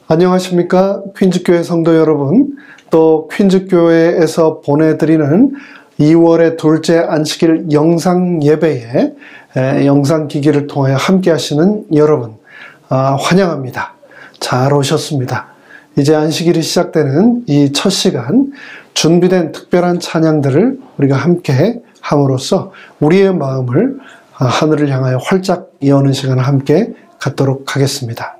안녕하십니까? 퀸즈교회 성도 여러분, 또 퀸즈교회에서 보내드리는 2월의 둘째 안식일 영상 예배에 영상기기를 통해 함께 하시는 여러분 환영합니다. 잘 오셨습니다. 이제 안식일이 시작되는 이 첫 시간, 준비된 특별한 찬양들을 우리가 함께 함으로써 우리의 마음을 하늘을 향하여 활짝 여는 시간을 함께 갖도록 하겠습니다.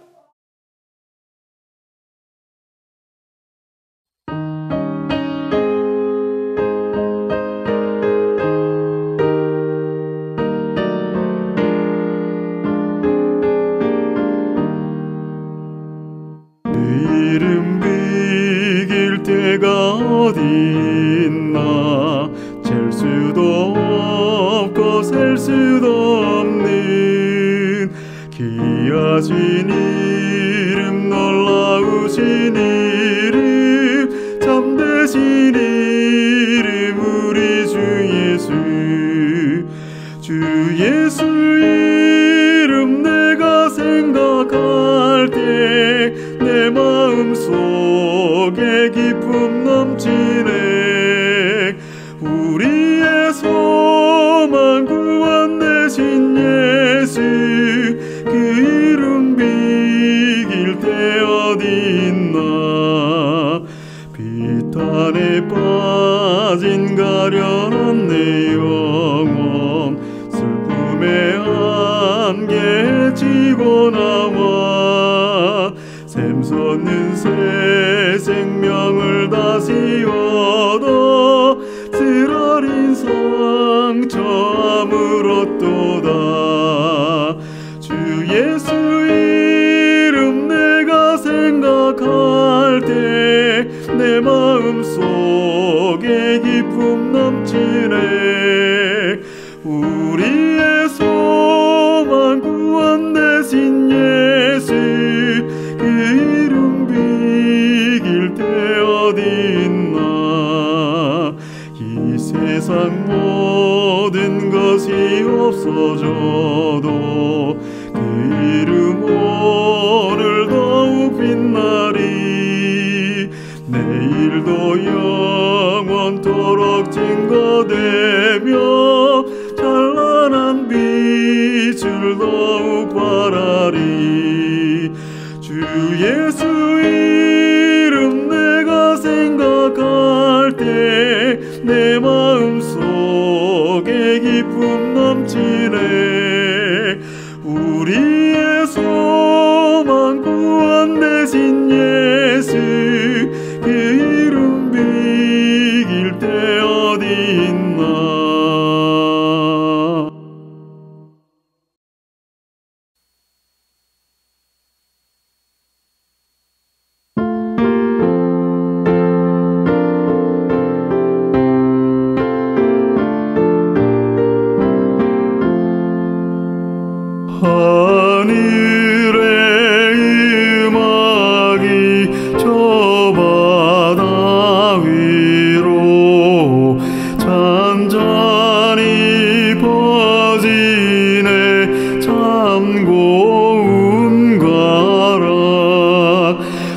귀하신 이름, 놀라우신 이름, 참되신 이름, 우리 주 예수. 주 예수 이름 내가 생각할 때 내 마음속에 기쁨 넘치네. 우리의 소망 구원 되신 예수, 그 이름 비길 때 어디 있나. 비탄에 빠진 가련한 내 영혼, 슬픔의 안개 지고 나와 샘솟는 새 생명을 다시 얻어 쓰라린 상처 아물었도다. 주 예수 이름 내가 생각할 때 내 마음속에 기쁨 넘치네. 우리의 소망 구원 되신 예수, 그 이름 비길 때 어디 있나. 이 세상 모든 것이 없어져도 그 이름 오늘 더욱 빛나리. 내일도 영원토록 증거되며 찬란한 빛을 더욱 발하리. 주 예수 이름 내가 생각할 때 내 마음속에 기쁨 넘치네. 우리의 소망 구원 되신 예수, 그 이름 비길 때 어디 있나. 하늘의 음악이 저 바다 위로 잔잔히 퍼지네. 참 고운 가라.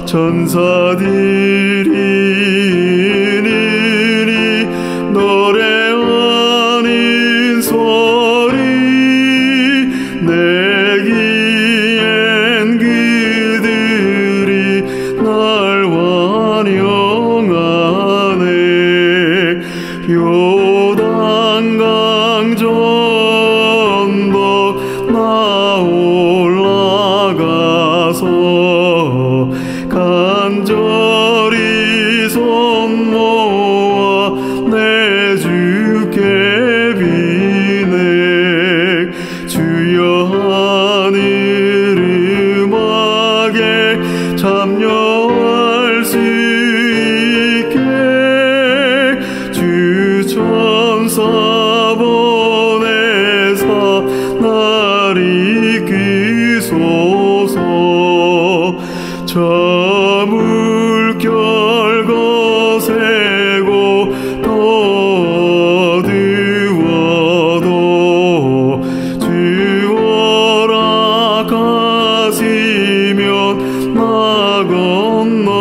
천사들이 이르니 노래하는 소리 내기엔 그들이 날 환영하네. 요단강 전도 나 올라가서 간절히 손 모아 내 주께 비네. 주여 하늘 음악에 참여할 수 있게 주 천사 보내사 날 이끄소서. 저 물결 거세고 더 어두워도 주 허락하시면 나 건너가리.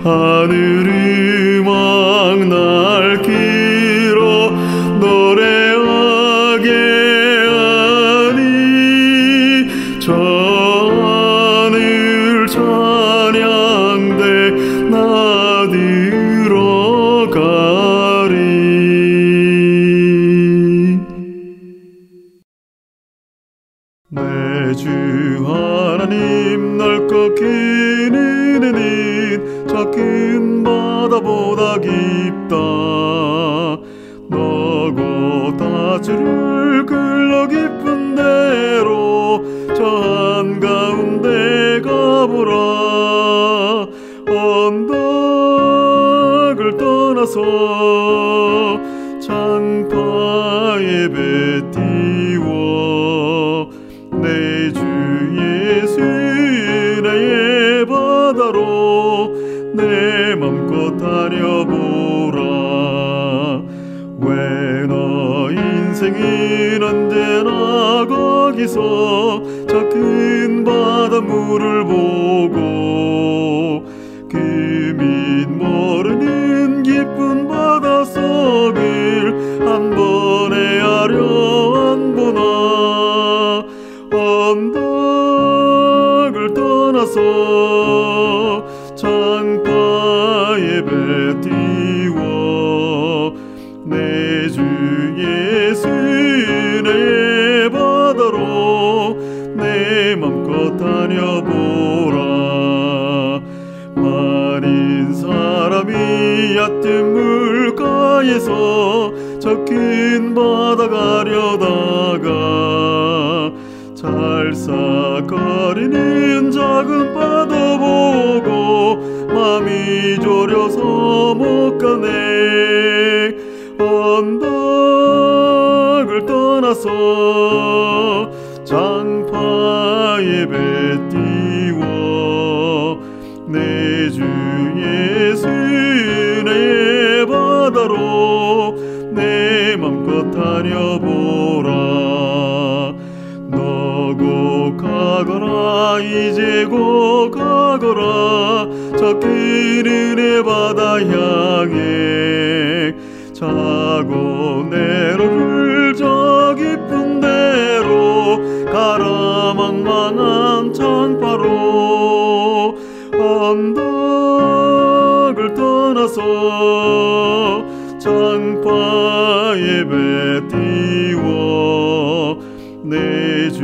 하늘 음악 날 길어 노래하게 하니 저 하늘 찬양대 나 들어가리. 내 주 하나님 넓고 긴 은혜는 저 큰 바다보다 깊다. 너고 다주를 끌러 깊은 대로 저 한가운데 가보라. 언덕을 떠나서 장파에 배 띄워 주 예수 은혜의 바다로 내 맘껏 달려보라. 왜 너 인생은 언제나 거기서 저 큰 바닷물을 보고 그 밑 모르는 깊은 바닷속을 한 번에 하려 안 보나. 언덕을 떠나서 장파에 배 띄워 내 주 예수 은혜의 바다로 내 맘껏 다녀보라. 많은 사람이 얕은 물가에서 저 큰 바다 가려다가 찰싹거리는 작은 파도 보고 맘이 졸여서 못 가네. 언덕을 떠나서 장파에 배 띄워 내 주 예수 은혜의 바다로 내 맘껏 다녀보라. 너고 가거라 이제 고 가거라 저 큰 은혜 바다 향해 자고 내려를 저 깊은 데로 가라 망망한 장파로. 언덕을 떠나서 장파에 배 띄워 내 주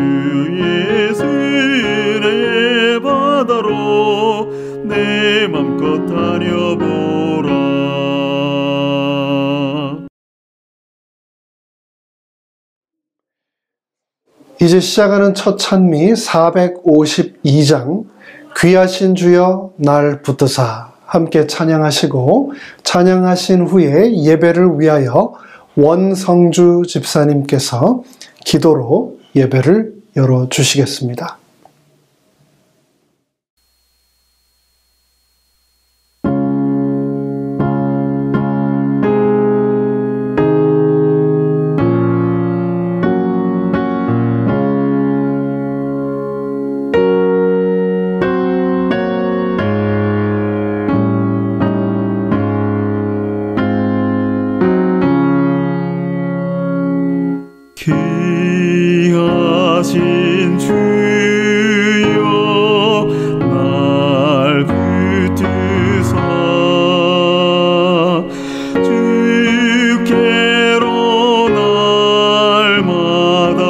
예수 은혜의 바다로 내 맘껏 다녀보라. 이제 시작하는 첫 찬미 452장 귀하신 주여 날 붙드사 함께 찬양하시고 찬양하신 후에 예배를 위하여 원성주 집사님께서 기도로 예배를 열어주시겠습니다. 귀하신 주여 날 붙드사 주께로 날마다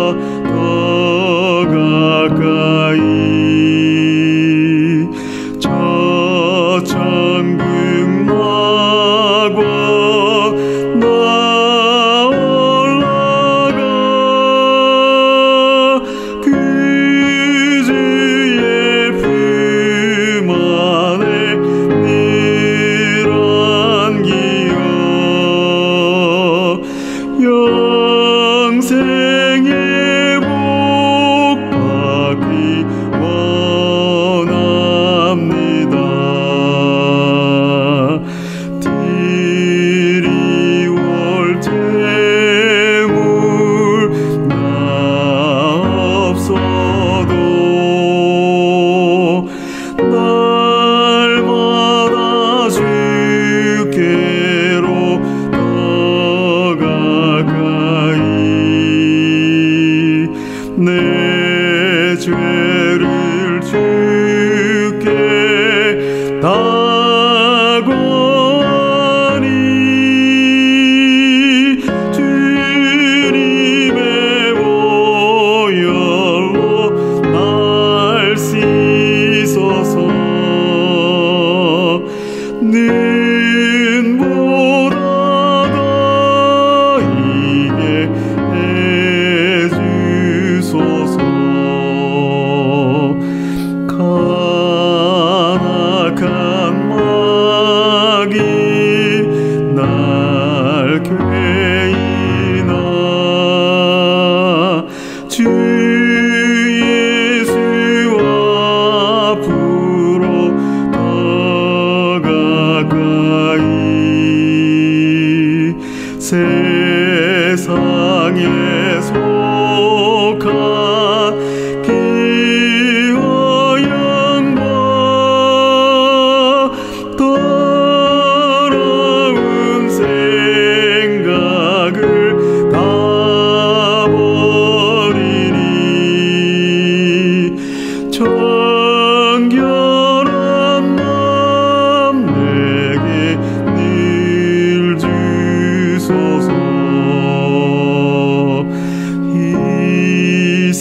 더 가까이 저 천국 낙원 나 올라가. 그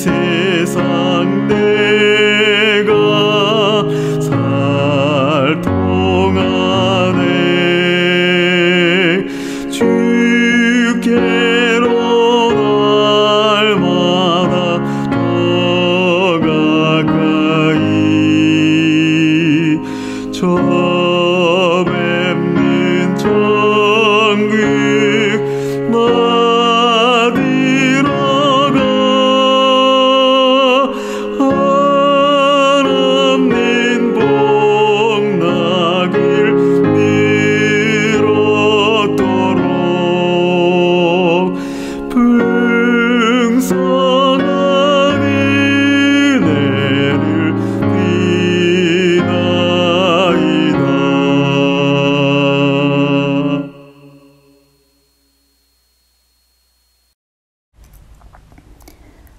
세상 내가 살 동안에 주께로 날마다 더 가까이 저 뵙는 천국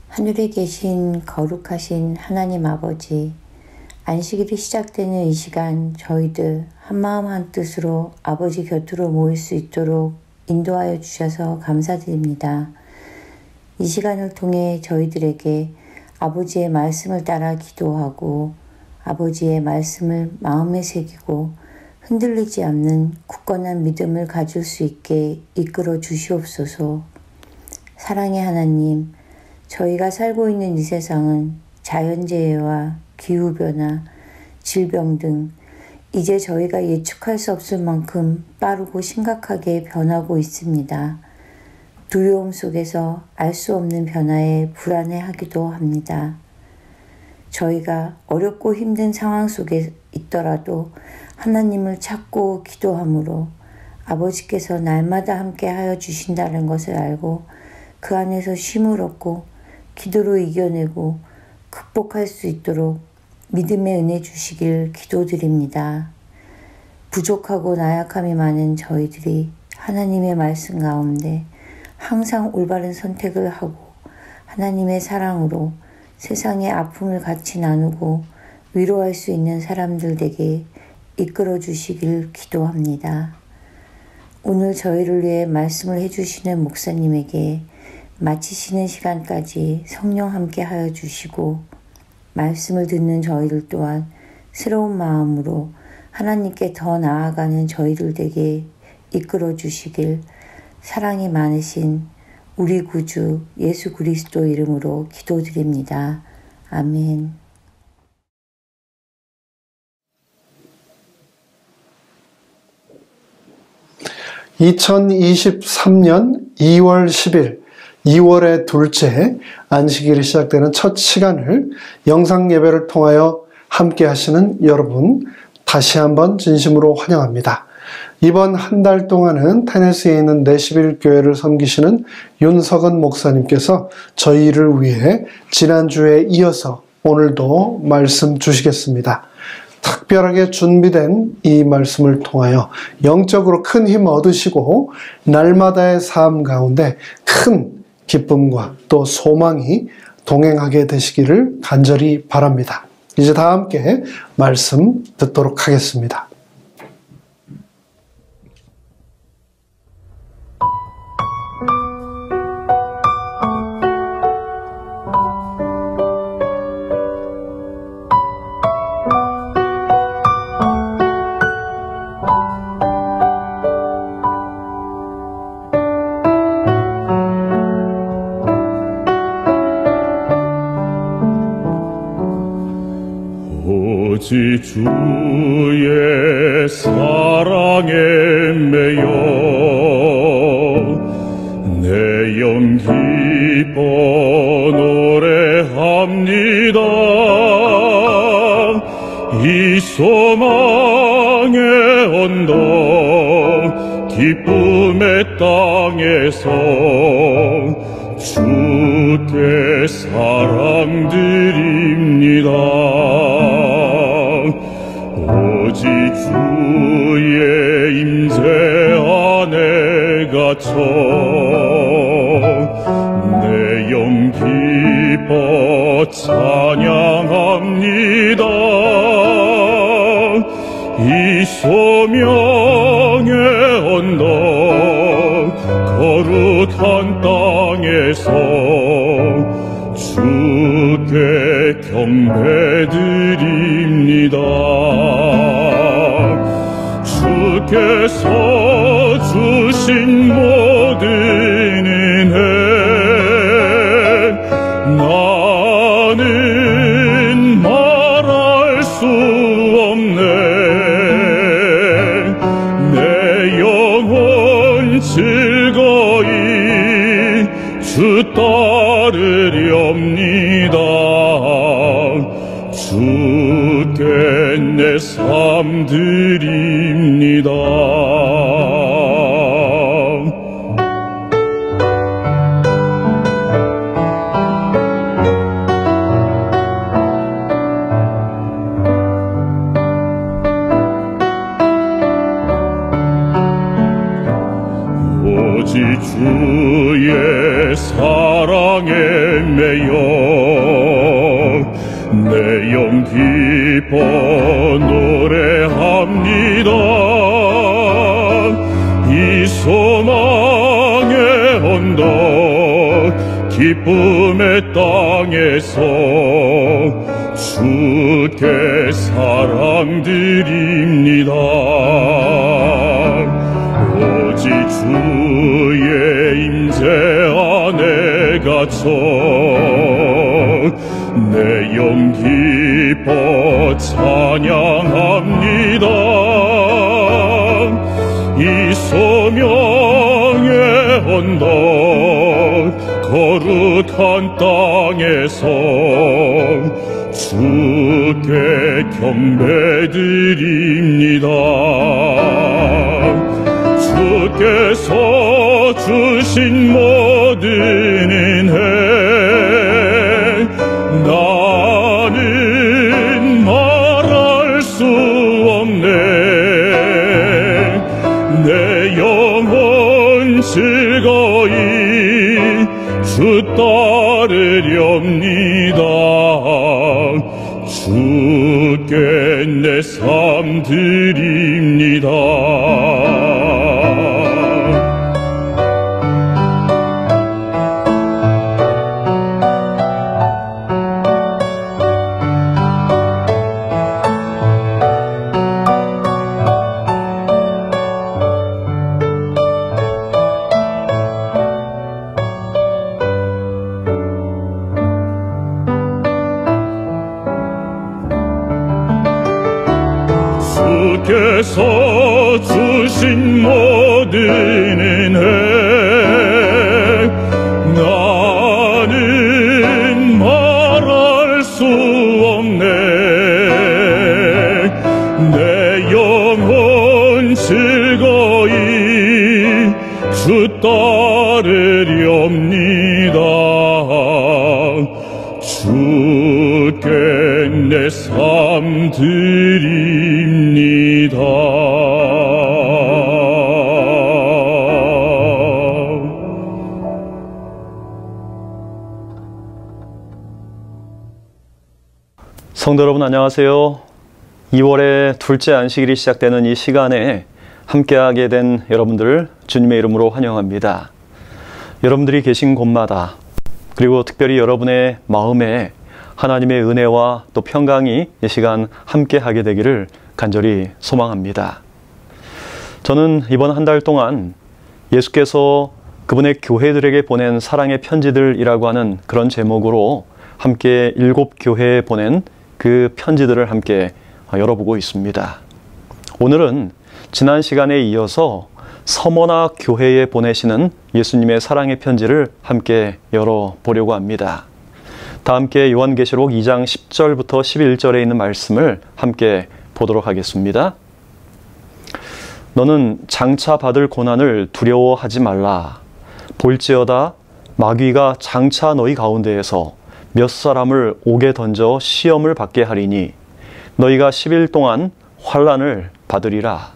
하늘에 계신 거룩하신 하나님 아버지, 안식일이 시작되는 이 시간 저희들 한마음 한뜻으로 아버지 곁으로 모일 수 있도록 인도하여 주셔서 감사드립니다. 이 시간을 통해 저희들에게 아버지의 말씀을 따라 기도하고 아버지의 말씀을 마음에 새기고 흔들리지 않는 굳건한 믿음을 가질 수 있게 이끌어 주시옵소서. 사랑의 하나님, 저희가 살고 있는 이 세상은 자연재해와 기후변화, 질병 등 이제 저희가 예측할 수 없을 만큼 빠르고 심각하게 변하고 있습니다. 두려움 속에서 알 수 없는 변화에 불안해하기도 합니다. 저희가 어렵고 힘든 상황 속에 있더라도 하나님을 찾고 기도함으로 아버지께서 날마다 함께 하여 주신다는 것을 알고 그 안에서 쉼을 얻고 기도로 이겨내고 극복할 수 있도록 믿음의 은혜 주시길 기도드립니다. 부족하고 나약함이 많은 저희들이 하나님의 말씀 가운데 항상 올바른 선택을 하고 하나님의 사랑으로 세상의 아픔을 같이 나누고 위로할 수 있는 사람들 되게 이끌어 주시길 기도합니다. 오늘 저희를 위해 말씀을 해주시는 목사님에게 마치시는 시간까지 성령 함께 하여 주시고 말씀을 듣는 저희들 또한 새로운 마음으로 하나님께 더 나아가는 저희들 되게 이끌어 주시길 사랑이 많으신 우리 구주 예수 그리스도 이름으로 기도드립니다. 아멘. (2023년 2월 10일) 2월의 둘째 안식일이 시작되는 첫 시간을 영상 예배를 통하여 함께 하시는 여러분 다시 한번 진심으로 환영합니다. 이번 한 달 동안은 테네시에 있는 내시빌 교회를 섬기시는 윤석은 목사님께서 저희를 위해 지난주에 이어서 오늘도 말씀 주시겠습니다. 특별하게 준비된 이 말씀을 통하여 영적으로 큰 힘 얻으시고 날마다의 삶 가운데 큰 기쁨과 또 소망이 동행하게 되시기를 간절히 바랍니다. 이제 다 함께 말씀 듣도록 하겠습니다. 오직 주의 사랑에 매여 내 영 기뻐 노래합니다. 이 소망의 언덕 기쁨의 땅에서 주께 사랑드립니다. 오직 주의 임재 안에 갇혀 내 영 기뻐 찬양합니다. 이 소명의 언덕 거룩한 땅에서 주 주께 경배드립니다. 주께서 주신 모든 은혜 나는 말할 수 없네. 내 영혼 즐거이 주 따르렵니다. 주께 내 삶 드립니다. 오직 주의 사랑에 매여 내 영 기뻐 노래합니다. 이 소망의 언덕 기쁨의 땅에서 주께 사랑 드립니다. 오직 주의 임재 안에 갇혀 내 영 기뻐 찬양합니다. 이 소명의 언덕 거룩한 땅에서 주께 경배드립니다. 주께서 주신 모든 은혜 나는 말할 수 없네. 내 영혼 즐거이 주 따르렵니다. 주께 내 삶 드립니다. 주께서 주신 모든 은혜 나는 말할 수 없네. 내 영혼 즐거이 주 따르렵니다. 주께 내 삶 드립니다. 성도 여러분 안녕하세요. 2월의 둘째 안식일이 시작되는 이 시간에 함께하게 된 여러분들 주님의 이름으로 환영합니다. 여러분들이 계신 곳마다 그리고 특별히 여러분의 마음에 하나님의 은혜와 또 평강이 이 시간 함께하게 되기를 간절히 소망합니다. 저는 이번 한 달 동안 예수께서 그분의 교회들에게 보낸 사랑의 편지들이라고 하는 그런 제목으로 함께 7교회에 보낸 그 편지들을 함께 열어보고 있습니다. 오늘은 지난 시간에 이어서 서머나 교회에 보내시는 예수님의 사랑의 편지를 함께 열어보려고 합니다. 다 함께 요한계시록 2장 10절부터 11절에 있는 말씀을 함께 보도록 하겠습니다. 너는 장차 받을 고난을 두려워하지 말라. 볼지어다 마귀가 장차 너희 가운데에서 몇 사람을 옥에 던져 시험을 받게 하리니 너희가 10일 동안 환난을 받으리라.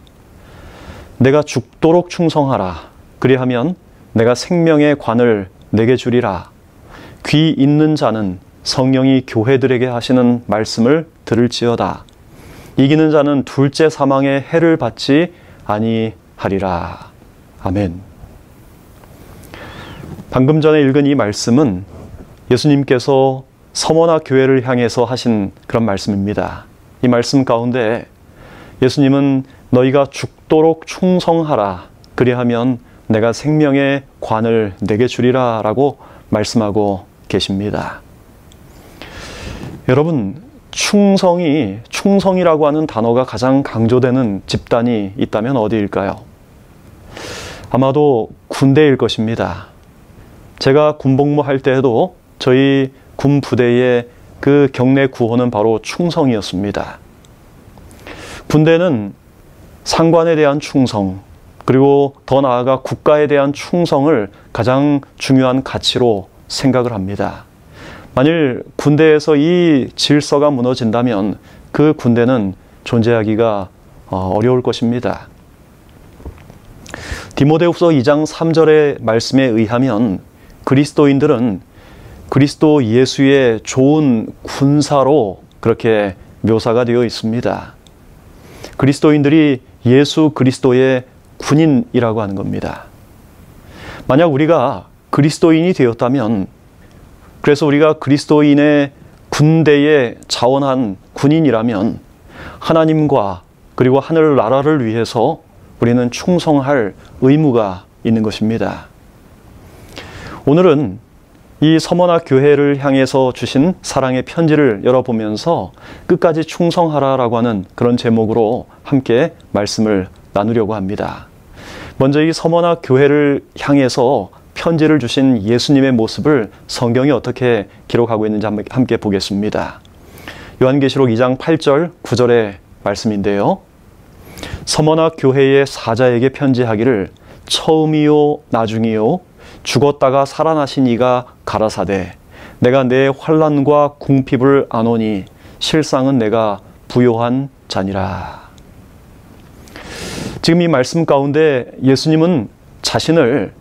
내가 죽도록 충성하라. 그리하면 내가 생명의 관을 내게 주리라. 귀 있는 자는 성령이 교회들에게 하시는 말씀을 들을지어다. 이기는 자는 둘째 사망의 해를 받지 아니하리라. 아멘. 방금 전에 읽은 이 말씀은 예수님께서 서머나 교회를 향해서 하신 그런 말씀입니다. 이 말씀 가운데 예수님은 너희가 죽도록 충성하라. 그리하면 내가 생명의 관을 내게 주리라 라고 말씀하고 계십니다. 여러분, 충성이라고 하는 단어가 가장 강조되는 집단이 있다면 어디일까요? 아마도 군대일 것입니다. 제가 군복무 할 때에도 저희 군 부대의 그 경례 구호는 바로 충성이었습니다. 군대는 상관에 대한 충성, 그리고 더 나아가 국가에 대한 충성을 가장 중요한 가치로 생각을 합니다. 만일 군대에서 이 질서가 무너진다면 그 군대는 존재하기가 어려울 것입니다. 디모데후서 2장 3절의 말씀에 의하면 그리스도인들은 그리스도 예수의 좋은 군사로 그렇게 묘사가 되어 있습니다. 그리스도인들이 예수 그리스도의 군인이라고 하는 겁니다. 만약 우리가 그리스도인이 되었다면, 그래서 우리가 그리스도인의 군대에 자원한 군인이라면 하나님과 그리고 하늘나라를 위해서 우리는 충성할 의무가 있는 것입니다. 오늘은 이 서머나 교회를 향해서 주신 사랑의 편지를 열어보면서 끝까지 충성하라라고 하는 그런 제목으로 함께 말씀을 나누려고 합니다. 먼저 이 서머나 교회를 향해서 편지를 주신 예수님의 모습을 성경이 어떻게 기록하고 있는지 함께 보겠습니다. 요한계시록 2장 8절 9절의 말씀인데요. 서머나 교회의 사자에게 편지하기를 처음이요 나중이요 죽었다가 살아나신 이가 가라사대 내가 내 환난과 궁핍을 아노니 실상은 내가 부요한 자니라. 지금 이 말씀 가운데 예수님은 자신을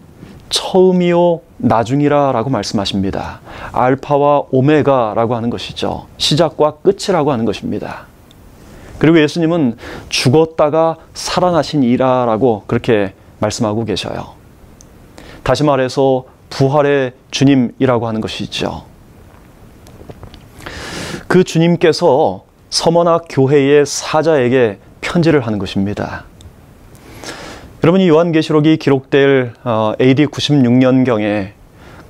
처음이요 나중이라 라고 말씀하십니다. 알파와 오메가라고 하는 것이죠. 시작과 끝이라고 하는 것입니다. 그리고 예수님은 죽었다가 살아나신 이라 라고 그렇게 말씀하고 계셔요. 다시 말해서 부활의 주님이라고 하는 것이죠. 그 주님께서 서머나 교회의 사자에게 편지를 하는 것입니다. 여러분, 이 요한계시록이 기록될 AD 96년경에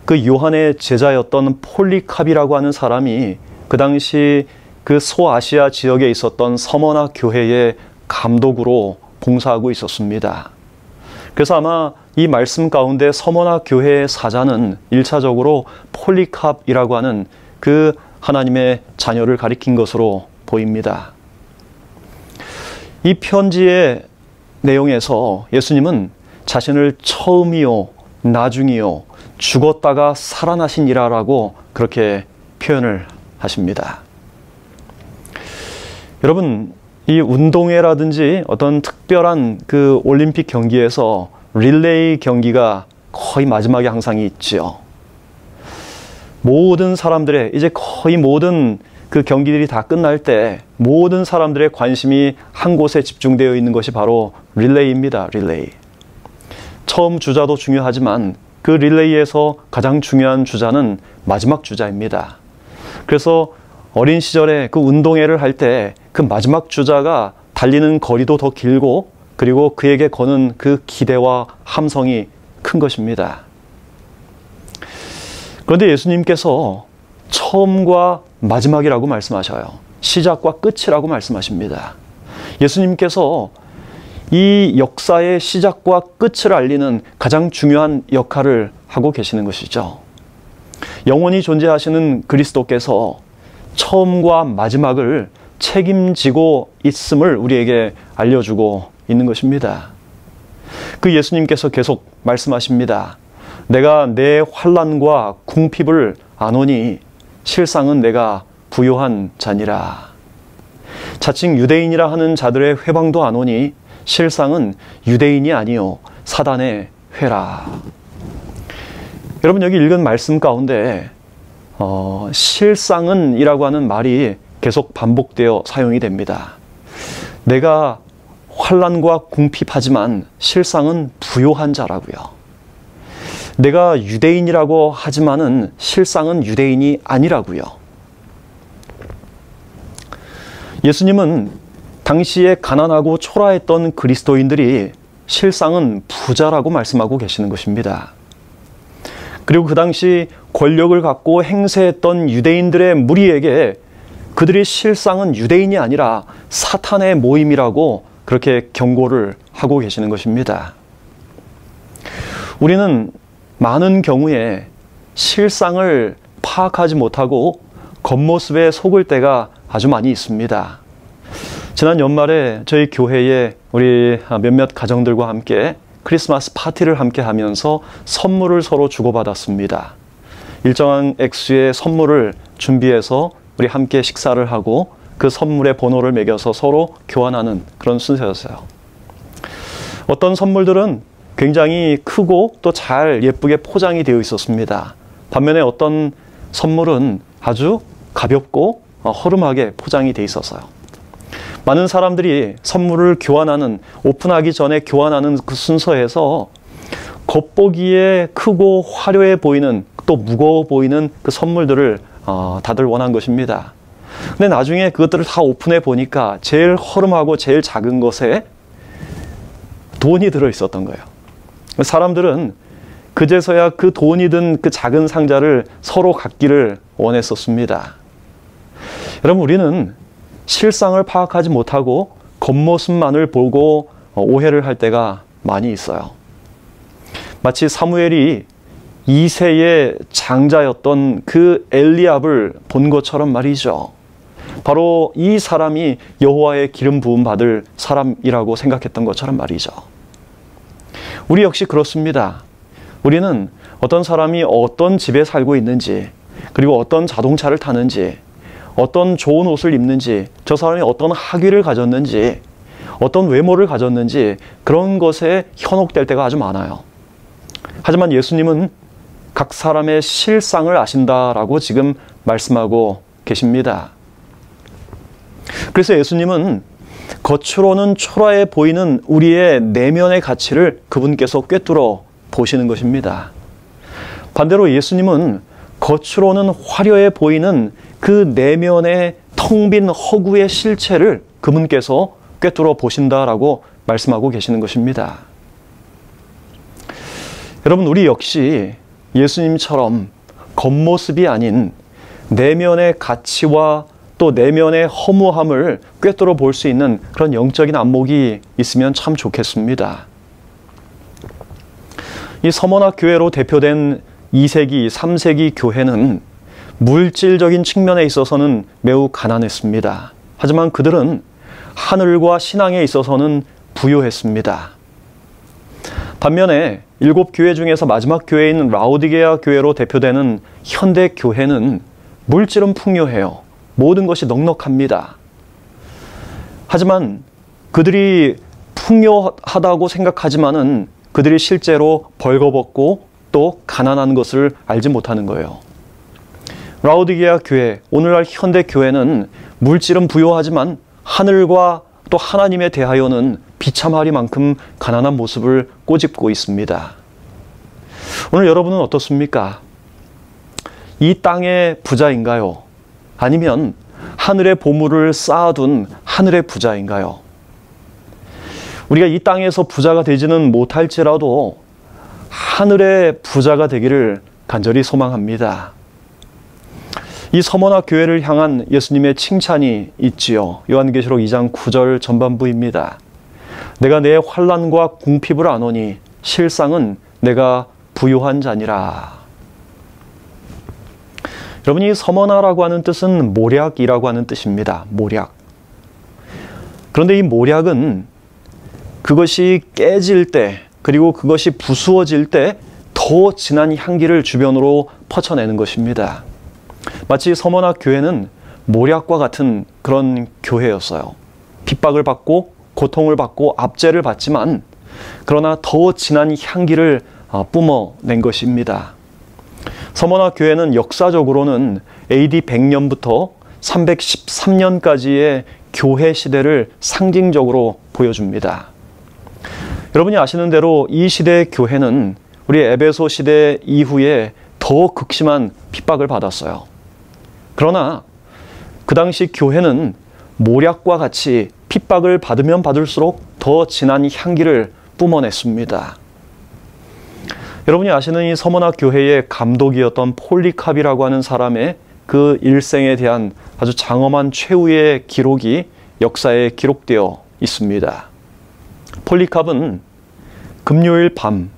그 요한의 제자였던 폴리캅이라고 하는 사람이 그 당시 그 소아시아 지역에 있었던 서머나 교회의 감독으로 봉사하고 있었습니다. 그래서 아마 이 말씀 가운데 서머나 교회의 사자는 1차적으로 폴리캅이라고 하는 그 하나님의 자녀를 가리킨 것으로 보입니다. 이 편지의 내용에서 예수님은 자신을 처음이요 나중이요 죽었다가 살아나신 이라라고 그렇게 표현을 하십니다. 여러분, 이 운동회라든지 어떤 특별한 그 올림픽 경기에서 릴레이 경기가 거의 마지막에 항상 있지요. 모든 사람들의 이제 거의 모든 그 경기들이 다 끝날 때 모든 사람들의 관심이 한 곳에 집중되어 있는 것이 바로 릴레이입니다. 릴레이. 처음 주자도 중요하지만 그 릴레이에서 가장 중요한 주자는 마지막 주자입니다. 그래서 어린 시절에 그 운동회를 할 때 그 마지막 주자가 달리는 거리도 더 길고 그리고 그에게 거는 그 기대와 함성이 큰 것입니다. 그런데 예수님께서 처음과 마지막이라고 말씀하셔요. 시작과 끝이라고 말씀하십니다. 예수님께서 이 역사의 시작과 끝을 알리는 가장 중요한 역할을 하고 계시는 것이죠. 영원히 존재하시는 그리스도께서 처음과 마지막을 책임지고 있음을 우리에게 알려주고 있는 것입니다. 그 예수님께서 계속 말씀하십니다. 내가 내 환난과 궁핍을 아노니 실상은 내가 부요한 자니라. 자칭 유대인이라 하는 자들의 회방도 아노니 실상은 유대인이 아니요 사단의 회라. 여러분, 여기 읽은 말씀 가운데 실상은 이라고 하는 말이 계속 반복되어 사용이 됩니다. 내가 환난과 궁핍하지만 실상은 부요한 자라고요. 내가 유대인이라고 하지만은 실상은 유대인이 아니라고요. 예수님은 당시에 가난하고 초라했던 그리스도인들이 실상은 부자라고 말씀하고 계시는 것입니다. 그리고 그 당시 권력을 갖고 행세했던 유대인들의 무리에게 그들이 실상은 유대인이 아니라 사탄의 모임이라고 그렇게 경고를 하고 계시는 것입니다. 우리는 많은 경우에 실상을 파악하지 못하고 겉모습에 속을 때가 아주 많이 있습니다. 지난 연말에 저희 교회에 우리 몇몇 가정들과 함께 크리스마스 파티를 함께 하면서 선물을 서로 주고받았습니다. 일정한 액수의 선물을 준비해서 우리 함께 식사를 하고 그 선물의 번호를 매겨서 서로 교환하는 그런 순서였어요. 어떤 선물들은 굉장히 크고 또 잘 예쁘게 포장이 되어 있었습니다. 반면에 어떤 선물은 아주 가볍고 허름하게 포장이 되어 있었어요. 많은 사람들이 선물을 교환하는, 오픈하기 전에 교환하는 그 순서에서 겉보기에 크고 화려해 보이는, 또 무거워 보이는 그 선물들을 다들 원한 것입니다. 근데 나중에 그것들을 다 오픈해 보니까 제일 허름하고 제일 작은 것에 돈이 들어 있었던 거예요. 사람들은 그제서야 그 돈이 든 그 작은 상자를 서로 갖기를 원했었습니다. 여러분, 우리는 실상을 파악하지 못하고 겉모습만을 보고 오해를 할 때가 많이 있어요. 마치 사무엘이 2세의 장자였던 그 엘리압을 본 것처럼 말이죠. 바로 이 사람이 여호와의 기름 부음 받을 사람이라고 생각했던 것처럼 말이죠. 우리 역시 그렇습니다. 우리는 어떤 사람이 어떤 집에 살고 있는지, 그리고 어떤 자동차를 타는지, 어떤 좋은 옷을 입는지, 저 사람이 어떤 학위를 가졌는지, 어떤 외모를 가졌는지 그런 것에 현혹될 때가 아주 많아요. 하지만 예수님은 각 사람의 실상을 아신다라고 지금 말씀하고 계십니다. 그래서 예수님은 겉으로는 초라해 보이는 우리의 내면의 가치를 그분께서 꿰뚫어 보시는 것입니다. 반대로 예수님은 겉으로는 화려해 보이는 그 내면의 텅 빈 허구의 실체를 그분께서 꿰뚫어 보신다라고 말씀하고 계시는 것입니다. 여러분, 우리 역시 예수님처럼 겉모습이 아닌 내면의 가치와 또 내면의 허무함을 꿰뚫어 볼 수 있는 그런 영적인 안목이 있으면 참 좋겠습니다. 이 서머나 교회로 대표된 2세기, 3세기 교회는 물질적인 측면에 있어서는 매우 가난했습니다. 하지만 그들은 하늘과 신앙에 있어서는 부유했습니다. 반면에 7교회 중에서 마지막 교회인 라오디게아 교회로 대표되는 현대 교회는 물질은 풍요해요. 모든 것이 넉넉합니다. 하지만 그들이 풍요하다고 생각하지만은 그들이 실제로 벌거벗고 또 가난한 것을 알지 못하는 거예요. 라오디게아 교회, 오늘날 현대 교회는 물질은 부요하지만 하늘과 또 하나님에 대하여는 비참하리만큼 가난한 모습을 꼬집고 있습니다. 오늘 여러분은 어떻습니까? 이 땅의 부자인가요? 아니면 하늘의 보물을 쌓아둔 하늘의 부자인가요? 우리가 이 땅에서 부자가 되지는 못할지라도 하늘의 부자가 되기를 간절히 소망합니다. 이 서머나 교회를 향한 예수님의 칭찬이 있지요. 요한계시록 2장 9절 전반부입니다. 내가 내 환난과 궁핍을 아노니 실상은 내가 부요한 자니라. 여러분, 이 서머나라고 하는 뜻은 모략이라고 하는 뜻입니다. 모략. 그런데 이 모략은 그것이 깨질 때, 그리고 그것이 부수어질 때 더 진한 향기를 주변으로 퍼쳐내는 것입니다. 마치 서머나 교회는 모략과 같은 그런 교회였어요. 핍박을 받고 고통을 받고 압제를 받지만 그러나 더 진한 향기를 뿜어낸 것입니다. 서머나 교회는 역사적으로는 AD 100년부터 313년까지의 교회 시대를 상징적으로 보여줍니다. 여러분이 아시는 대로 이 시대의 교회는 우리 에베소 시대 이후에 더 극심한 핍박을 받았어요. 그러나 그 당시 교회는 모략과 같이 핍박을 받으면 받을수록 더 진한 향기를 뿜어냈습니다. 여러분이 아시는 이 서머나 교회의 감독이었던 폴리캅이라고 하는 사람의 그 일생에 대한 아주 장엄한 최후의 기록이 역사에 기록되어 있습니다. 폴리캅은 금요일 밤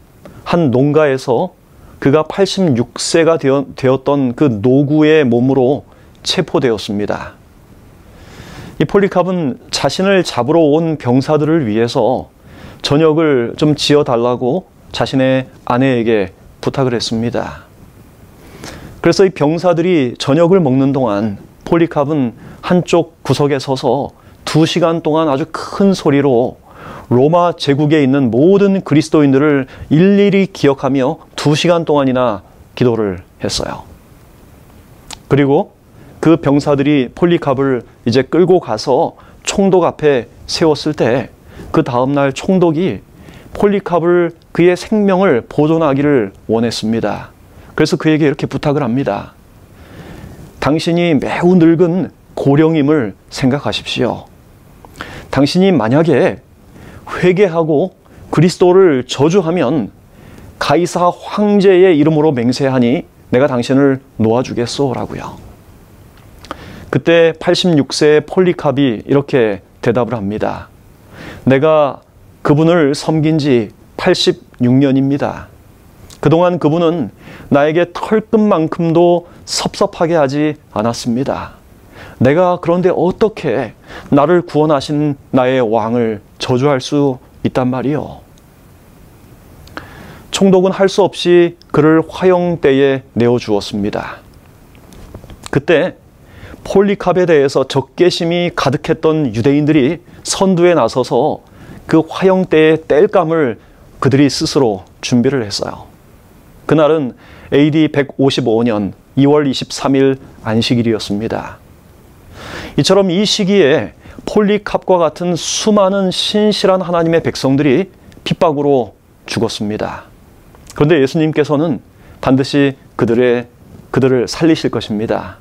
한 농가에서 그가 86세가 되었던 그 노구의 몸으로 체포되었습니다. 이 폴리캅은 자신을 잡으러 온 병사들을 위해서 저녁을 좀 지어달라고 자신의 아내에게 부탁을 했습니다. 그래서 이 병사들이 저녁을 먹는 동안 폴리캅은 한쪽 구석에 서서 2시간 동안 아주 큰 소리로 로마 제국에 있는 모든 그리스도인들을 일일이 기억하며 2시간 동안이나 기도를 했어요. 그리고 그 병사들이 폴리캅을 이제 끌고 가서 총독 앞에 세웠을 때 그 다음날 총독이 폴리캅을 그의 생명을 보존하기를 원했습니다. 그래서 그에게 이렇게 부탁을 합니다. 당신이 매우 늙은 고령임을 생각하십시오. 당신이 만약에 회개하고 그리스도를 저주하면 가이사 황제의 이름으로 맹세하니 내가 당신을 놓아주겠소 라고요. 그때 86세의 폴리캅이 이렇게 대답을 합니다. 내가 그분을 섬긴 지 86년입니다. 그동안 그분은 나에게 털끝만큼도 섭섭하게 하지 않았습니다. 내가 그런데 어떻게 나를 구원하신 나의 왕을 저주할 수 있단 말이요. 총독은 할 수 없이 그를 화형대에 내어주었습니다. 그때 폴리캅에 대해서 적개심이 가득했던 유대인들이 선두에 나서서 그 화형대의 땔감을 그들이 스스로 준비를 했어요. 그날은 AD 155년 2월 23일 안식일이었습니다. 이처럼 이 시기에 폴리캅과 같은 수많은 신실한 하나님의 백성들이 핍박으로 죽었습니다. 그런데 예수님께서는 반드시 그들을 살리실 것입니다.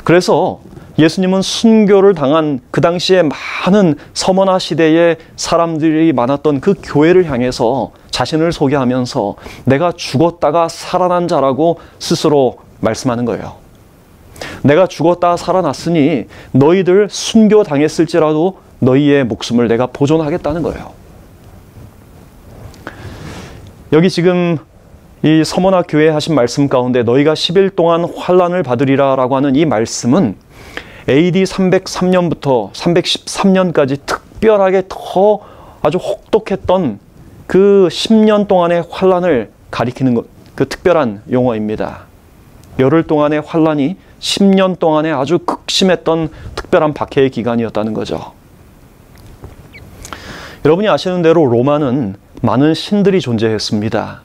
그래서 예수님은 순교를 당한 그 당시에 많은 서머나 시대의 사람들이 많았던 그 교회를 향해서 자신을 소개하면서 내가 죽었다가 살아난 자라고 스스로 말씀하는 거예요. 내가 죽었다 살아났으니 너희들 순교 당했을지라도 너희의 목숨을 내가 보존하겠다는 거예요. 여기 지금 이 서머나 교회에 하신 말씀 가운데 너희가 10일 동안 환난을 받으리라 라고 하는 이 말씀은 AD 303년부터 313년까지 특별하게 더 아주 혹독했던 그 10년 동안의 환난을 가리키는 그 특별한 용어입니다. 열흘 동안의 환난이 10년 동안의 아주 극심했던 특별한 박해의 기간이었다는 거죠. 여러분이 아시는 대로 로마는 많은 신들이 존재했습니다.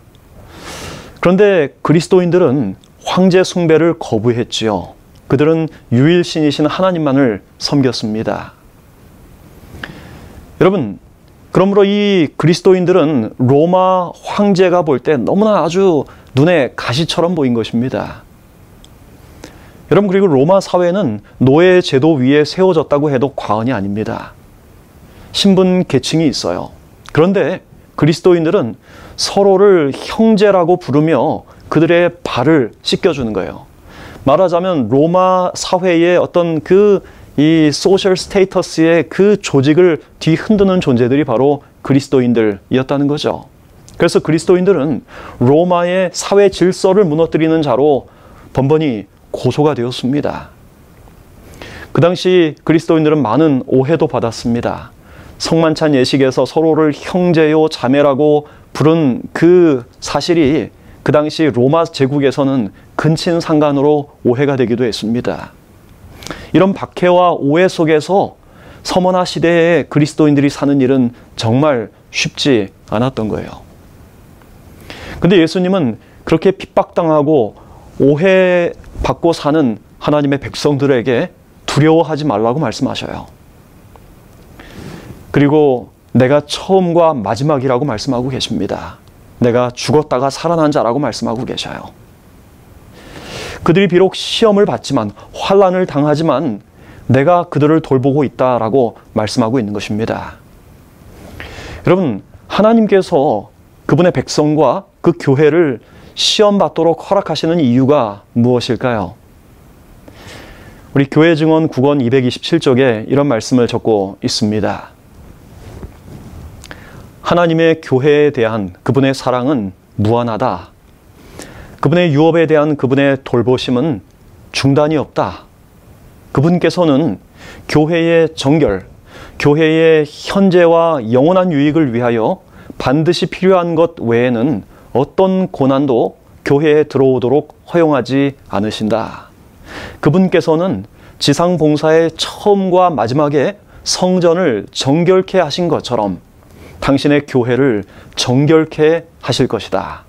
그런데 그리스도인들은 황제 숭배를 거부했지요. 그들은 유일신이신 하나님만을 섬겼습니다. 여러분, 그러므로 이 그리스도인들은 로마 황제가 볼 때 너무나 아주 눈에 가시처럼 보인 것입니다. 여러분, 그리고 로마 사회는 노예 제도 위에 세워졌다고 해도 과언이 아닙니다. 신분 계층이 있어요. 그런데 그리스도인들은 서로를 형제라고 부르며 그들의 발을 씻겨주는 거예요. 말하자면 로마 사회의 어떤 이 소셜 스테이터스의 그 조직을 뒤흔드는 존재들이 바로 그리스도인들이었다는 거죠. 그래서 그리스도인들은 로마의 사회 질서를 무너뜨리는 자로 번번이 고소가 되었습니다. 그 당시 그리스도인들은 많은 오해도 받았습니다. 성만찬 예식에서 서로를 형제요 자매라고 부른 그 사실이 그 당시 로마 제국에서는 근친상간으로 오해가 되기도 했습니다. 이런 박해와 오해 속에서 서머나 시대의 그리스도인들이 사는 일은 정말 쉽지 않았던 거예요. 근데 예수님은 그렇게 핍박당하고 오해받고 사는 하나님의 백성들에게 두려워하지 말라고 말씀하셔요. 그리고 내가 처음과 마지막이라고 말씀하고 계십니다. 내가 죽었다가 살아난 자라고 말씀하고 계셔요. 그들이 비록 시험을 받지만 환난을 당하지만 내가 그들을 돌보고 있다라고 말씀하고 있는 것입니다. 여러분, 하나님께서 그분의 백성과 그 교회를 시험받도록 허락하시는 이유가 무엇일까요? 우리 교회 증언 9권 227쪽에 이런 말씀을 적고 있습니다. 하나님의 교회에 대한 그분의 사랑은 무한하다. 그분의 유업에 대한 그분의 돌보심은 중단이 없다. 그분께서는 교회의 정결, 교회의 현재와 영원한 유익을 위하여 반드시 필요한 것 외에는 어떤 고난도 교회에 들어오도록 허용하지 않으신다. 그분께서는 지상 봉사의 처음과 마지막에 성전을 정결케 하신 것처럼 당신의 교회를 정결케 하실 것이다.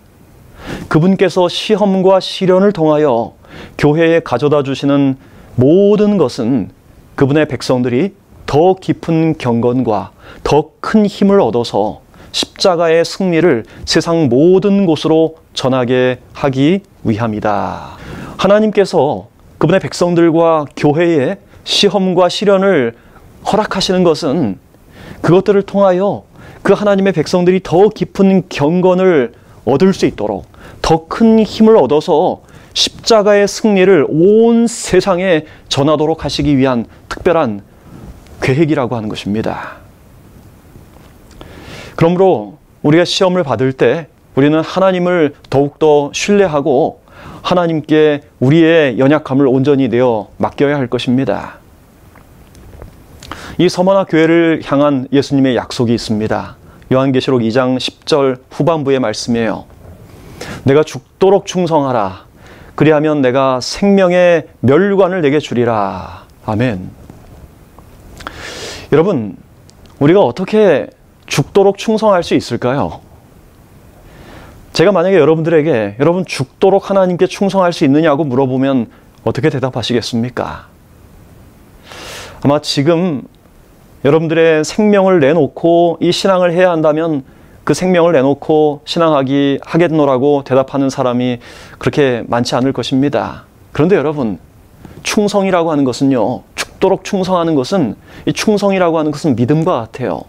그분께서 시험과 시련을 통하여 교회에 가져다 주시는 모든 것은 그분의 백성들이 더 깊은 경건과 더 큰 힘을 얻어서 십자가의 승리를 세상 모든 곳으로 전하게 하기 위함이다. 하나님께서 그분의 백성들과 교회에 시험과 시련을 허락하시는 것은 그것들을 통하여 그 하나님의 백성들이 더 깊은 경건을 얻을 수 있도록 더 큰 힘을 얻어서 십자가의 승리를 온 세상에 전하도록 하시기 위한 특별한 계획이라고 하는 것입니다. 그러므로 우리가 시험을 받을 때 우리는 하나님을 더욱더 신뢰하고 하나님께 우리의 연약함을 온전히 내어 맡겨야 할 것입니다. 이 서머나 교회를 향한 예수님의 약속이 있습니다. 요한계시록 2장 10절 후반부의 말씀이에요. 내가 죽도록 충성하라. 그리하면 내가 생명의 멸관을 내게 주리라. 아멘. 여러분, 우리가 어떻게 죽도록 충성할 수 있을까요? 제가 만약에 여러분들에게 여러분 죽도록 하나님께 충성할 수 있느냐고 물어보면 어떻게 대답하시겠습니까? 아마 지금 여러분들의 생명을 내놓고 이 신앙을 해야 한다면 그 생명을 내놓고 하겠노라고 대답하는 사람이 그렇게 많지 않을 것입니다. 그런데 여러분, 충성이라고 하는 것은요, 죽도록 충성하는 것은, 이 충성이라고 하는 것은 믿음과 같아요.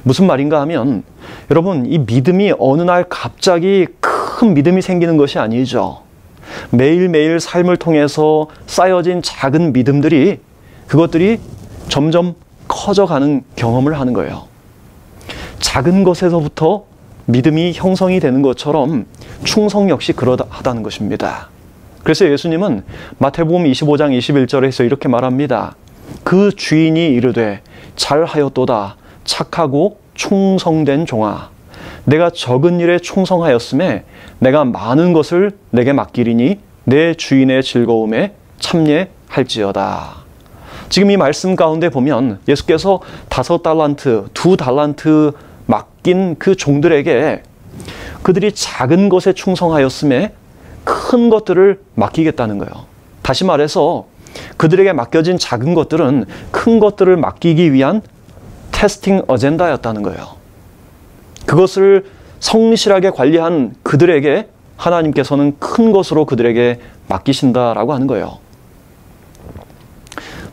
무슨 말인가 하면, 여러분, 이 믿음이 어느 날 갑자기 큰 믿음이 생기는 것이 아니죠. 매일매일 삶을 통해서 쌓여진 작은 믿음들이, 그것들이 점점 커져가는 경험을 하는 거예요. 작은 것에서부터 믿음이 형성이 되는 것처럼 충성 역시 그러하다는 것입니다. 그래서 예수님은 마태복음 25장 21절에서 이렇게 말합니다. 그 주인이 이르되 잘하였도다 착하고 충성된 종아, 내가 적은 일에 충성하였음에 내가 많은 것을 내게 맡기리니 내 주인의 즐거움에 참여할지어다. 지금 이 말씀 가운데 보면 예수께서 5달란트, 2달란트 맡긴 그 종들에게 그들이 작은 것에 충성하였음에 큰 것들을 맡기겠다는 거예요. 다시 말해서 그들에게 맡겨진 작은 것들은 큰 것들을 맡기기 위한 테스팅 어젠다였다는 거예요. 그것을 성실하게 관리한 그들에게 하나님께서는 큰 것으로 그들에게 맡기신다라고 하는 거예요.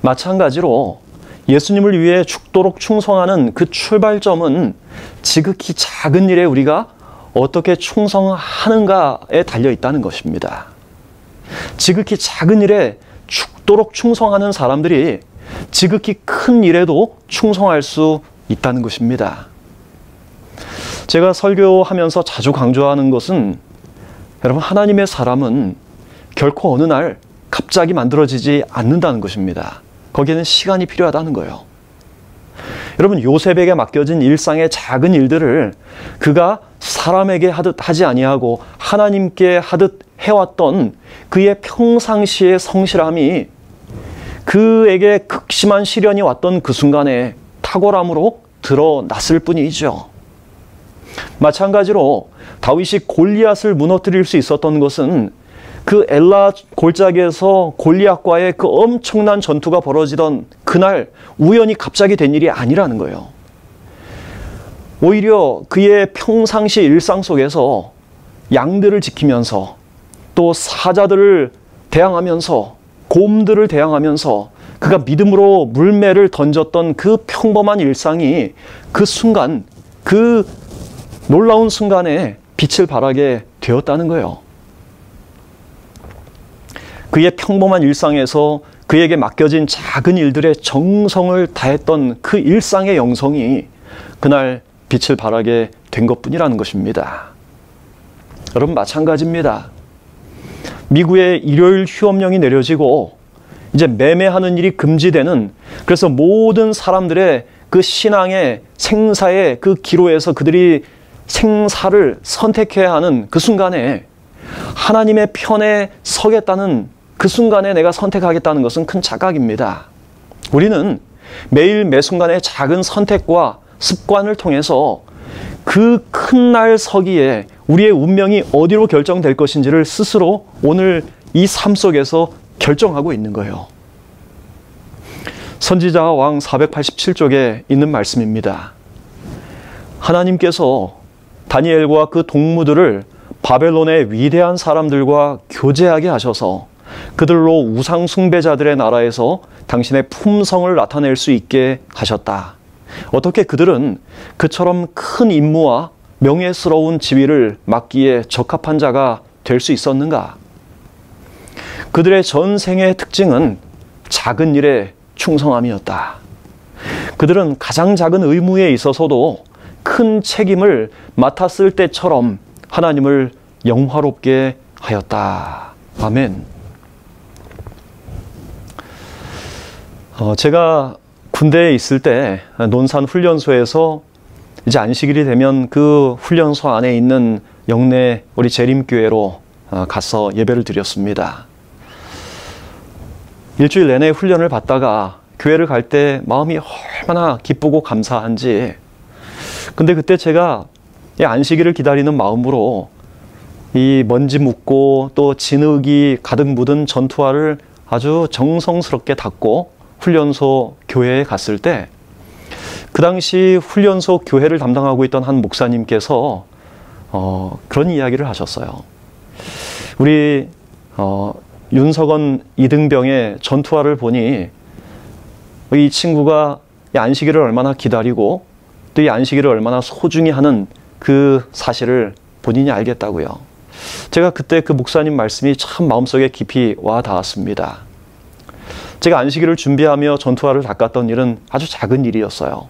마찬가지로 예수님을 위해 죽도록 충성하는 그 출발점은 지극히 작은 일에 우리가 어떻게 충성하는가에 달려 있다는 것입니다. 지극히 작은 일에 죽도록 충성하는 사람들이 지극히 큰 일에도 충성할 수 있다는 것입니다. 제가 설교하면서 자주 강조하는 것은 여러분, 하나님의 사람은 결코 어느 날 갑자기 만들어지지 않는다는 것입니다. 거기에는 시간이 필요하다는 거예요. 여러분, 요셉에게 맡겨진 일상의 작은 일들을 그가 사람에게 하듯 하지 아니하고 하나님께 하듯 해왔던 그의 평상시의 성실함이 그에게 극심한 시련이 왔던 그 순간에 탁월함으로 드러났을 뿐이죠. 마찬가지로 다윗이 골리앗을 무너뜨릴 수 있었던 것은 그 엘라 골짜기에서 골리앗과의 그 엄청난 전투가 벌어지던 그날 우연히 갑자기 된 일이 아니라는 거예요. 오히려 그의 평상시 일상 속에서 양들을 지키면서 또 사자들을 대항하면서 곰들을 대항하면서 그가 믿음으로 물매를 던졌던 그 평범한 일상이 그 순간, 그 놀라운 순간에 빛을 발하게 되었다는 거예요. 그의 평범한 일상에서 그에게 맡겨진 작은 일들의 정성을 다했던 그 일상의 영성이 그날 빛을 발하게 된 것뿐이라는 것입니다. 여러분, 마찬가지입니다. 미국의 일요일 휴업령이 내려지고 이제 매매하는 일이 금지되는, 그래서 모든 사람들의 그 신앙의 생사의 그 기로에서 그들이 생사를 선택해야 하는 그 순간에 하나님의 편에 서겠다는 그 순간에 내가 선택하겠다는 것은 큰 착각입니다. 우리는 매일 매 순간의 작은 선택과 습관을 통해서 그 큰 날 서기에 우리의 운명이 어디로 결정될 것인지를 스스로 오늘 이 삶 속에서 결정하고 있는 거예요. 선지자 왕 487쪽에 있는 말씀입니다. 하나님께서 다니엘과 그 동무들을 바벨론의 위대한 사람들과 교제하게 하셔서 그들로 우상 숭배자들의 나라에서 당신의 품성을 나타낼 수 있게 하셨다. 어떻게 그들은 그처럼 큰 임무와 명예스러운 지위를 맡기에 적합한 자가 될 수 있었는가? 그들의 전생의 특징은 작은 일에 충성함이었다. 그들은 가장 작은 의무에 있어서도 큰 책임을 맡았을 때처럼 하나님을 영화롭게 하였다. 아멘. 제가 군대에 있을 때 논산 훈련소에서 이제 안식일이 되면 그 훈련소 안에 있는 영내 우리 재림교회로 가서 예배를 드렸습니다. 일주일 내내 훈련을 받다가 교회를 갈 때 마음이 얼마나 기쁘고 감사한지. 근데 그때 제가 이 안식일을 기다리는 마음으로 이 먼지 묻고 또 진흙이 가득 묻은 전투화를 아주 정성스럽게 닦고 훈련소 교회에 갔을 때 그 당시 훈련소 교회를 담당하고 있던 한 목사님께서 그런 이야기를 하셨어요. 우리 윤석원 이등병의 전투화를 보니 이 친구가 이 안식일을 얼마나 기다리고 또 이 안식일을 얼마나 소중히 하는 그 사실을 본인이 알겠다고요. 제가 그때 그 목사님 말씀이 참 마음속에 깊이 와 닿았습니다. 제가 안식일을 준비하며 전투화를 닦았던 일은 아주 작은 일이었어요.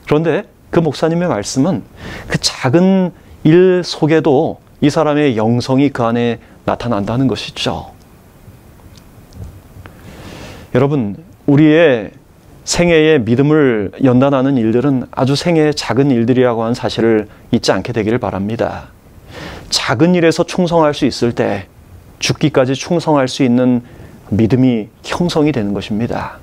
그런데 그 목사님의 말씀은 그 작은 일 속에도 이 사람의 영성이 그 안에 나타난다는 것이죠. 여러분, 우리의 생애의 믿음을 연단하는 일들은 아주 생애의 작은 일들이라고 하는 사실을 잊지 않게 되기를 바랍니다. 작은 일에서 충성할 수 있을 때 죽기까지 충성할 수 있는 믿음이 형성이 되는 것입니다.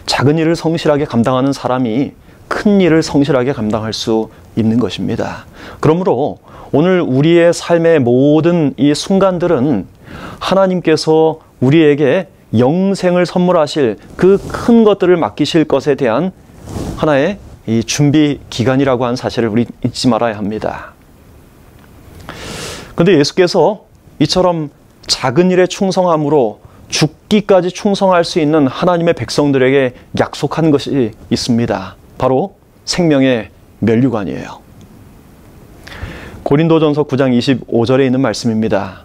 작은 일을 성실하게 감당하는 사람이 큰 일을 성실하게 감당할 수 있는 것입니다. 그러므로 오늘 우리의 삶의 모든 이 순간들은 하나님께서 우리에게 영생을 선물하실 그 큰 것들을 맡기실 것에 대한 하나의 이 준비 기간이라고 하는 사실을 우리 잊지 말아야 합니다. 그런데 예수께서 이처럼 작은 일에 충성함으로 죽기까지 충성할 수 있는 하나님의 백성들에게 약속한 것이 있습니다. 바로 생명의 면류관이에요. 고린도전서 9장 25절에 있는 말씀입니다.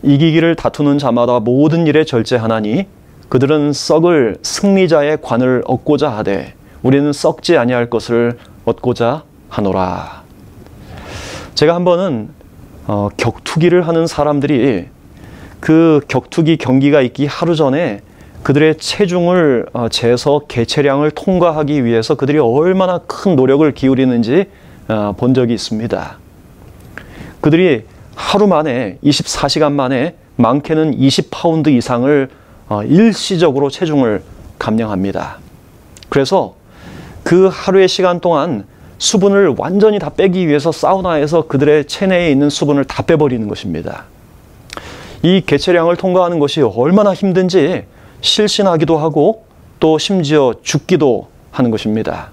이기기를 다투는 자마다 모든 일에 절제하나니 그들은 썩을 승리자의 관을 얻고자 하되 우리는 썩지 아니할 것을 얻고자 하노라. 제가 한 번은 격투기를 하는 사람들이 그 격투기 경기가 있기 하루 전에 그들의 체중을 재서 개체량을 통과하기 위해서 그들이 얼마나 큰 노력을 기울이는지 본 적이 있습니다. 그들이 하루 만에 24시간 만에 많게는 20파운드 이상을 일시적으로 체중을 감량합니다. 그래서 그 하루의 시간 동안 수분을 완전히 다 빼기 위해서 사우나에서 그들의 체내에 있는 수분을 다 빼버리는 것입니다. 이 개체량을 통과하는 것이 얼마나 힘든지 실신하기도 하고 또 심지어 죽기도 하는 것입니다.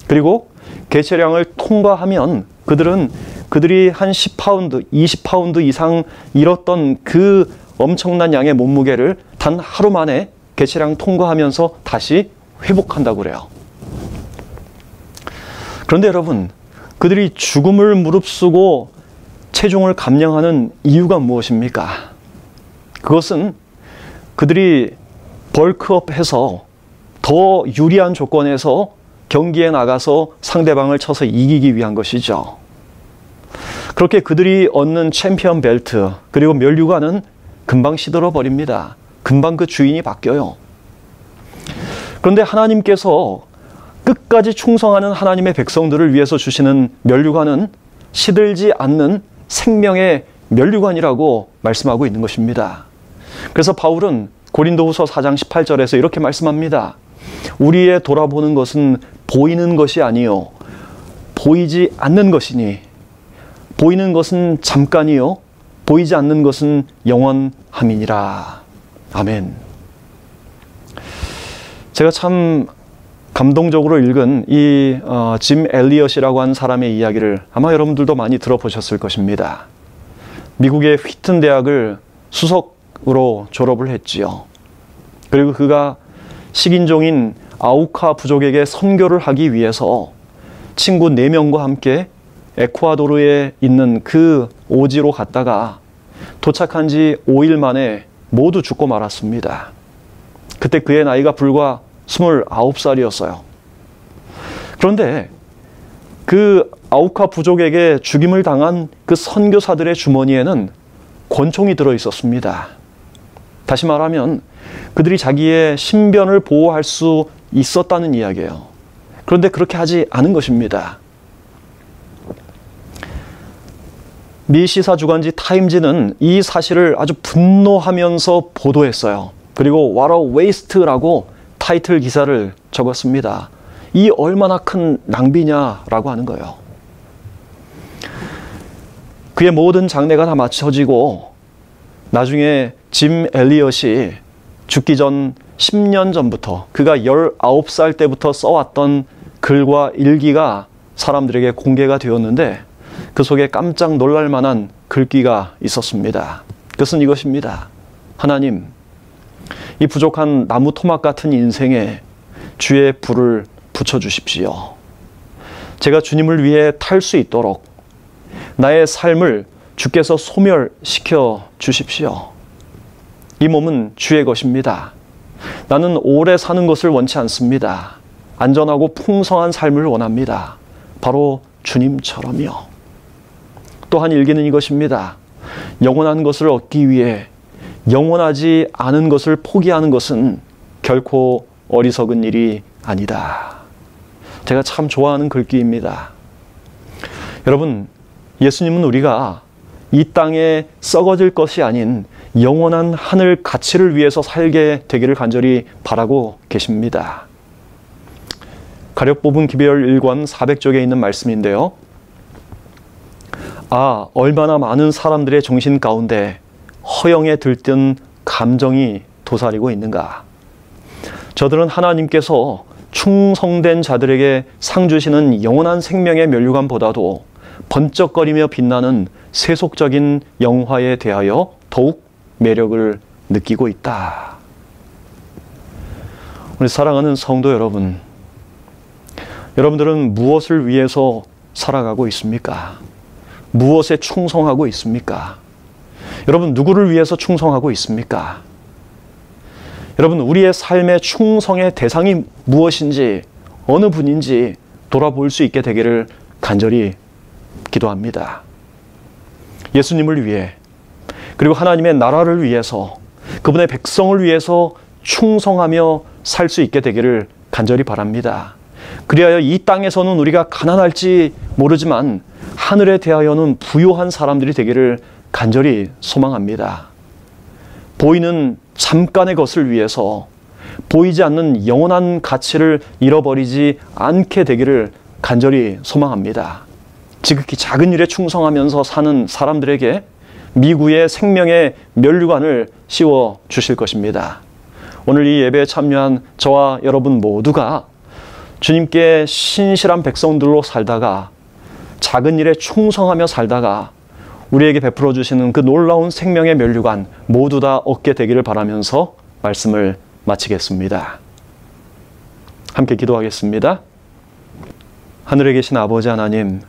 그리고 개체량을 통과하면 그들이 한 10파운드, 20파운드 이상 잃었던 그 엄청난 양의 몸무게를 단 하루 만에 계시량 통과하면서 다시 회복한다고 그래요. 그런데 여러분, 그들이 죽음을 무릅쓰고 체중을 감량하는 이유가 무엇입니까? 그것은 그들이 벌크업해서 더 유리한 조건에서 경기에 나가서 상대방을 쳐서 이기기 위한 것이죠. 그렇게 그들이 얻는 챔피언 벨트 그리고 면류관은 금방 시들어 버립니다. 금방 그 주인이 바뀌어요. 그런데 하나님께서 끝까지 충성하는 하나님의 백성들을 위해서 주시는 면류관은 시들지 않는 생명의 면류관이라고 말씀하고 있는 것입니다. 그래서 바울은 고린도후서 4장 18절에서 이렇게 말씀합니다. 우리의 돌아보는 것은 보이는 것이 아니요 보이지 않는 것이니 보이는 것은 잠깐이요 보이지 않는 것은 영원함이니라. 아멘. 제가 참 감동적으로 읽은 이 짐 엘리엇이라고 하는 사람의 이야기를 아마 여러분들도 많이 들어보셨을 것입니다. 미국의 휘튼 대학을 수석으로 졸업을 했지요. 그리고 그가 식인종인 아우카 부족에게 선교를 하기 위해서 친구 4명과 함께 에콰도르에 있는 그 오지로 갔다가 도착한 지 5일 만에 모두 죽고 말았습니다. 그때 그의 나이가 불과 29살이었어요. 그런데 그 아우카 부족에게 죽임을 당한 그 선교사들의 주머니에는 권총이 들어 있었습니다. 다시 말하면 그들이 자기의 신변을 보호할 수 있었다는 이야기예요. 그런데 그렇게 하지 않은 것입니다. 미 시사 주간지 타임지는 이 사실을 아주 분노하면서 보도했어요. 그리고 What a waste라고 타이틀 기사를 적었습니다. 이 얼마나 큰 낭비냐라고 하는 거예요. 그의 모든 장례가 다 마쳐지고 나중에 짐 엘리엇이 죽기 전 10년 전부터 그가 19살 때부터 써왔던 글과 일기가 사람들에게 공개가 되었는데 그 속에 깜짝 놀랄 만한 글귀가 있었습니다. 그것은 이것입니다. 하나님, 이 부족한 나무 토막 같은 인생에 주의 불을 붙여주십시오. 제가 주님을 위해 탈 수 있도록 나의 삶을 주께서 소멸시켜 주십시오. 이 몸은 주의 것입니다. 나는 오래 사는 것을 원치 않습니다. 안전하고 풍성한 삶을 원합니다. 바로 주님처럼요. 또한 일기는 이것입니다. 영원한 것을 얻기 위해 영원하지 않은 것을 포기하는 것은 결코 어리석은 일이 아니다. 제가 참 좋아하는 글귀입니다. 여러분, 예수님은 우리가 이 땅에 썩어질 것이 아닌 영원한 하늘 가치를 위해서 살게 되기를 간절히 바라고 계십니다. 가력 뽑은 기별 1권 400쪽에 있는 말씀인데요. 아, 얼마나 많은 사람들의 정신 가운데 허영에 들뜬 감정이 도사리고 있는가. 저들은 하나님께서 충성된 자들에게 상 주시는 영원한 생명의 면류관보다도 번쩍거리며 빛나는 세속적인 영화에 대하여 더욱 매력을 느끼고 있다. 우리 사랑하는 성도 여러분, 여러분들은 무엇을 위해서 살아가고 있습니까? 무엇에 충성하고 있습니까? 여러분, 누구를 위해서 충성하고 있습니까? 여러분, 우리의 삶의 충성의 대상이 무엇인지, 어느 분인지 돌아볼 수 있게 되기를 간절히 기도합니다. 예수님을 위해, 그리고 하나님의 나라를 위해서, 그분의 백성을 위해서 충성하며 살 수 있게 되기를 간절히 바랍니다. 그리하여 이 땅에서는 우리가 가난할지 모르지만 하늘에 대하여는 부유한 사람들이 되기를 간절히 소망합니다. 보이는 잠깐의 것을 위해서 보이지 않는 영원한 가치를 잃어버리지 않게 되기를 간절히 소망합니다. 지극히 작은 일에 충성하면서 사는 사람들에게 미구의 생명의 면류관을 씌워 주실 것입니다. 오늘 이 예배에 참여한 저와 여러분 모두가 주님께 신실한 백성들로 살다가 작은 일에 충성하며 살다가 우리에게 베풀어 주시는 그 놀라운 생명의 면류관 모두 다 얻게 되기를 바라면서 말씀을 마치겠습니다. 함께 기도하겠습니다. 하늘에 계신 아버지 하나님,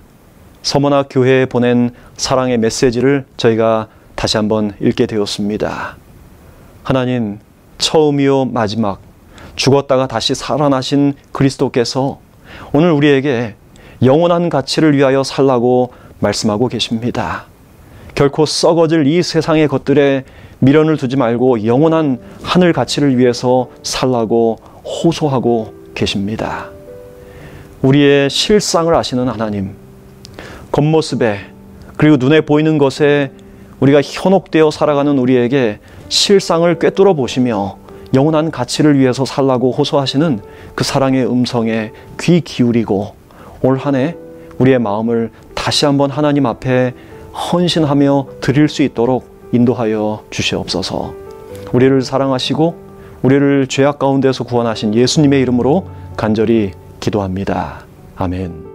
서머나 교회에 보낸 사랑의 메시지를 저희가 다시 한번 읽게 되었습니다. 하나님, 처음이요 마지막, 죽었다가 다시 살아나신 그리스도께서 오늘 우리에게 영원한 가치를 위하여 살라고 말씀하고 계십니다. 결코 썩어질 이 세상의 것들에 미련을 두지 말고 영원한 하늘 가치를 위해서 살라고 호소하고 계십니다. 우리의 실상을 아시는 하나님, 겉모습에 그리고 눈에 보이는 것에 우리가 현혹되어 살아가는 우리에게 실상을 꿰뚫어 보시며 영원한 가치를 위해서 살라고 호소하시는 그 사랑의 음성에 귀 기울이고 올 한 해 우리의 마음을 다시 한번 하나님 앞에 헌신하며 드릴 수 있도록 인도하여 주시옵소서. 우리를 사랑하시고 우리를 죄악 가운데서 구원하신 예수님의 이름으로 간절히 기도합니다. 아멘.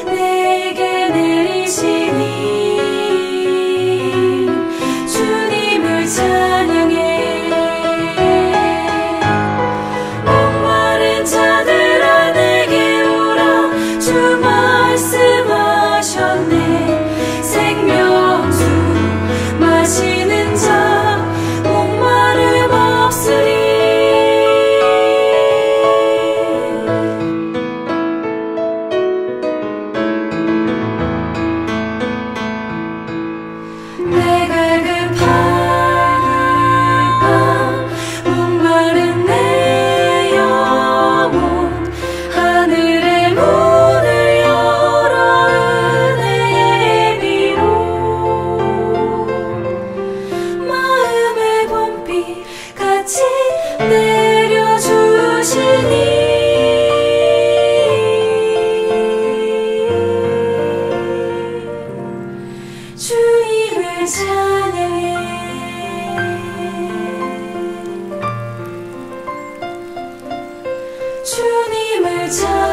내게 주님을 찾아